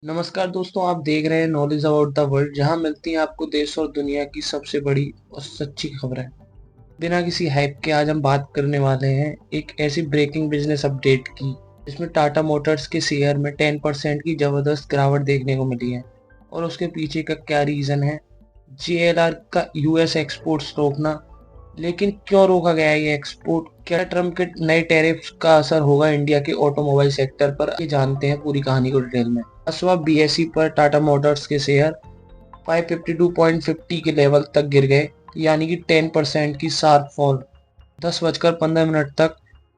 नमस्कार दोस्तों, आप देख रहे हैं नॉलेज अबाउट द वर्ल्ड, जहां मिलती हैं आपको देश और दुनिया की सबसे बड़ी और सच्ची खबरें। बिना किसी हाइप के आज हम बात करने वाले हैं एक ऐसी ब्रेकिंग बिजनेस अपडेट की जिसमें टाटा मोटर्स के शेयर में 10% की जबरदस्त गिरावट देखने को मिली है। और उसके पीछे का क्या रीजन है? जेएलआर का यूएस एक्सपोर्ट्स रोकना, लेकिन क्यों रोका गया है ये एक्सपोर्ट? क्या ट्रम्प के नए टैरिफ्स का असर होगा इंडिया के ऑटोमोबाइल सेक्टर पर? ये जानते हैं पूरी कहानी को डिटेल में। असवा बीएसई पर टाटा मोटर्स के शेयर 552.50 के लेवल तक गिर गए, यानी कि 10% की शार्प फॉल। 10 बजकर 15 मिनट तक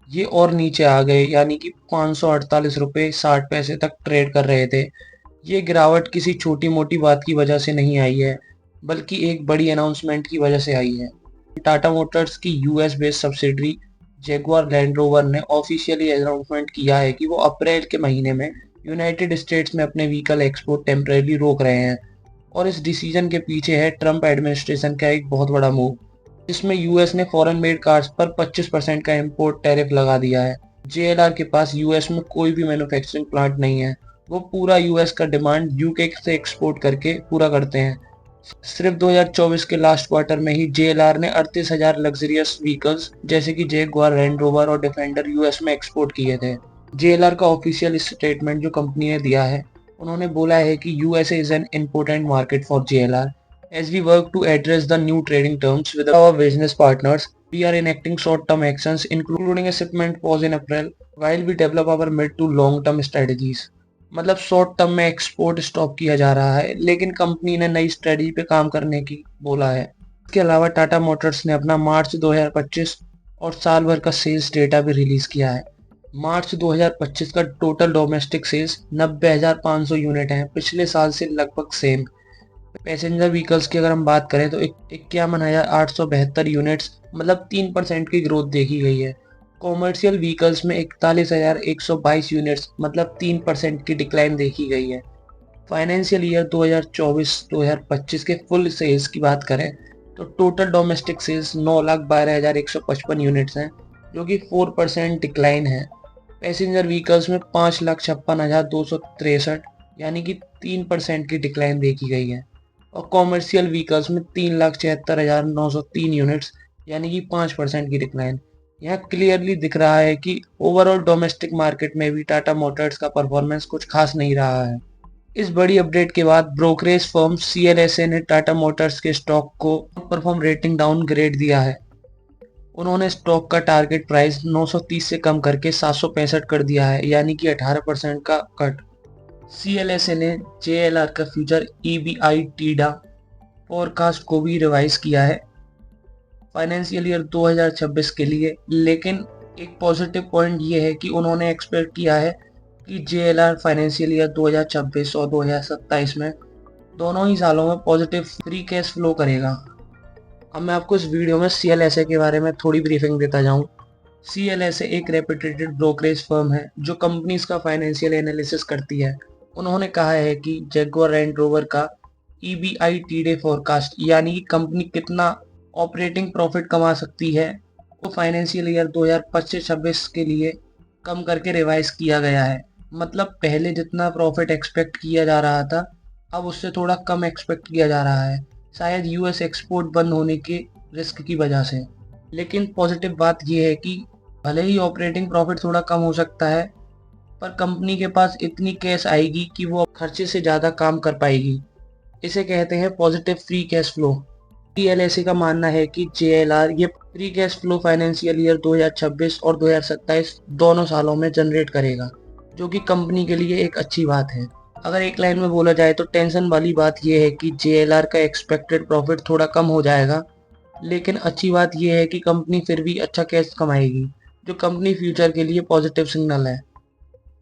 ये और नीचे आ गए, यानी कि 548 रुपये 60 पैसे तक ट्रेड कर रहे थे। ये गिरावट किसी छोटी मोटी बात की वजह से नहीं आई है, बल्कि एक बड़ी अनाउंसमेंट की वजह से आई है। टाटा मोटर्स की US based subsidiary Jaguar land rover ने ऑफिशियली अनाउंसमेंट किया है कि वो अप्रैल के महीने में यूनाइटेड स्टेट्स में अपने व्हीकल एक्सपोर्ट टेम्परेरी रोक रहे हैं। और इस डिसीजन के पीछे है ट्रम्प एडमिनिस्ट्रेशन का एक बहुत बड़ा मूव, जिसमें यूएस ने फॉरेन मेड कार्स पर 25% का इंपोर्ट टैरिफ लगा दिया है। जेएलआर के पास यूएस में कोई भी मैन्युफैक्चरिंग प्लांट नहीं है। वो पूरा यूएस का डिमांड यूके से एक्सपोर्ट करके पूरा करते हैं। सिर्फ 2024 के लास्ट क्वार्टर में ही जेएलआर ने 38,000 लग्जरियस व्हीकल्स जैसे कि जैगुआर लैंड रोवर और डिफेंडर यूएस में एक्सपोर्ट किए थे। जेएलआर का ऑफिशियल स्टेटमेंट जो कंपनी ने दिया है, उन्होंने बोला है कि USA is an important market for JLR as we work to address the new trading terms with our business partners. We are enacting short term actions including a shipment pause in April while we develop our mid to long term strategies। मतलब short term में export stop किया जा रहा है, लेकिन company ने नई strategy पे काम करने की बोला है। इसके अलावा टाटा मोटर्स ने अपना मार्च 2025 और साल भर का सेल्स डेटा भी रिलीज किया है। मार्च 2025 का टोटल डोमेस्टिक सेल्स 90,500 यूनिट है, पिछले साल से लगभग सेम। पैसेंजर व्हीकल्स की अगर हम बात करें तो 51,872 यूनिट्स, मतलब 3% की ग्रोथ देखी गई है। कॉमर्शियल व्हीकल्स में 41,122 यूनिट्स, मतलब 3% की डिक्लाइन देखी गई है। फाइनेंशियल ईयर 2024-2025 के फुल सेल्स की बात करें तो टोटल डोमेस्टिक सेल्स 9,12,155 यूनिट्स हैं, जो कि 4% डिक्लाइन है। पैसेंजर व्हीकल्स में 5,56,263, यानी कि 3% की डिक्लाइन देखी गई है। और कॉमर्शियल व्हीकल्स में 3,76,903 यूनिट्स, यानी कि 5% की डिक्लाइन। यहाँ क्लियरली दिख रहा है कि ओवरऑल डोमेस्टिक मार्केट में भी टाटा मोटर्स का परफॉर्मेंस कुछ खास नहीं रहा है। इस बड़ी अपडेट के बाद ब्रोकरेज फर्म सीएलएसए ने टाटा मोटर्स के स्टॉक को परफॉर्म रेटिंग डाउन ग्रेड दिया है। उन्होंने स्टॉक का टारगेट प्राइस 930 से कम करके 765 कर दिया है, यानी कि 18% का कट। सीएलएसए ने जेएलआर का फ्यूचर ईबीआई टीडा फोरकास्ट को भी रिवाइज किया है फाइनेंशियल ईयर 2026 के लिए। लेकिन एक पॉजिटिव पॉइंट ये है कि उन्होंने एक्सपेक्ट किया है कि जेएलआर फाइनेंशियल ईयर 2026 और 2027 में दोनों ही सालों में पॉजिटिव फ्री कैश फ्लो करेगा। अब मैं आपको इस वीडियो में सीएलएसए के बारे में थोड़ी ब्रीफिंग देता जाऊं। सीएलएसए एक रेप्यूटेड ब्रोकरेज फर्म है जो कंपनीज का फाइनेंशियल एनालिसिस करती है। उन्होंने कहा है कि जैगुआर लैंड रोवर का ईबीआई टीडे फोरकास्ट, यानी कि कंपनी कितना ऑपरेटिंग प्रॉफिट कमा सकती है, वो फाइनेंशियल ईयर 2025-26 के लिए कम करके रिवाइज किया गया है। मतलब पहले जितना प्रॉफिट एक्सपेक्ट किया जा रहा था, अब उससे थोड़ा कम एक्सपेक्ट किया जा रहा है, शायद यूएस एक्सपोर्ट बंद होने के रिस्क की वजह से। लेकिन पॉजिटिव बात यह है कि भले ही ऑपरेटिंग प्रॉफिट थोड़ा कम हो सकता है, पर कंपनी के पास इतनी कैश आएगी कि वो खर्चे से ज़्यादा काम कर पाएगी। इसे कहते हैं positive free cash flow. CLSA का मानना है कि जेएलआर ये free cash flow financial year 2026 और 2027 दोनों सालों में जनरेट करेगा, जो कि कंपनी के लिए एक अच्छी बात है। अगर एक लाइन में बोला जाए तो टेंशन वाली बात यह है कि जेएलआर का एक्सपेक्टेड प्रॉफिट थोड़ा कम हो जाएगा, लेकिन अच्छी बात यह है कि कंपनी फिर भी अच्छा कैश कमाएगी, जो कंपनी फ्यूचर के लिए पॉजिटिव सिग्नल है।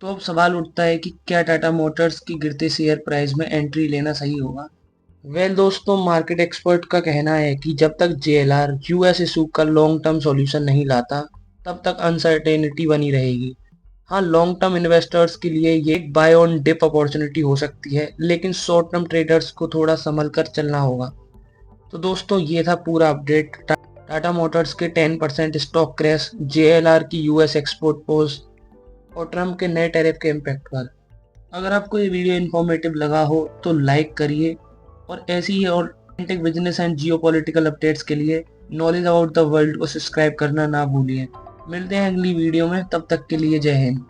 तो अब सवाल उठता है कि क्या टाटा मोटर्स की गिरते शेयर प्राइस में एंट्री लेना सही होगा? दोस्तों, मार्केट एक्सपर्ट का कहना है कि जब तक जेएलआर यूएस इशू का लॉन्ग टर्म सॉल्यूशन नहीं लाता, तब तक अनसर्टेनिटी बनी रहेगी। हाँ, लॉन्ग टर्म इन्वेस्टर्स के लिए ये एक बाय ऑन डिप अपॉर्चुनिटी हो सकती है, लेकिन शॉर्ट टर्म ट्रेडर्स को थोड़ा संभल कर चलना होगा। तो दोस्तों, ये था पूरा अपडेट टाटा मोटर्स के 10% स्टॉक क्रैश, जेएलआर की यूएस एक्सपोर्ट पोस्ट और ट्रम्प के नए टैरिफ के इम्पैक्ट पर। अगर आपको ये वीडियो इन्फॉर्मेटिव लगा हो तो लाइक करिए, और ऐसी ही और tech business and geopolitical updates के लिए नॉलेज अबाउट द वर्ल्ड को सब्सक्राइब करना ना भूलिए। मिलते हैं अगली वीडियो में, तब तक के लिए जय हिंद।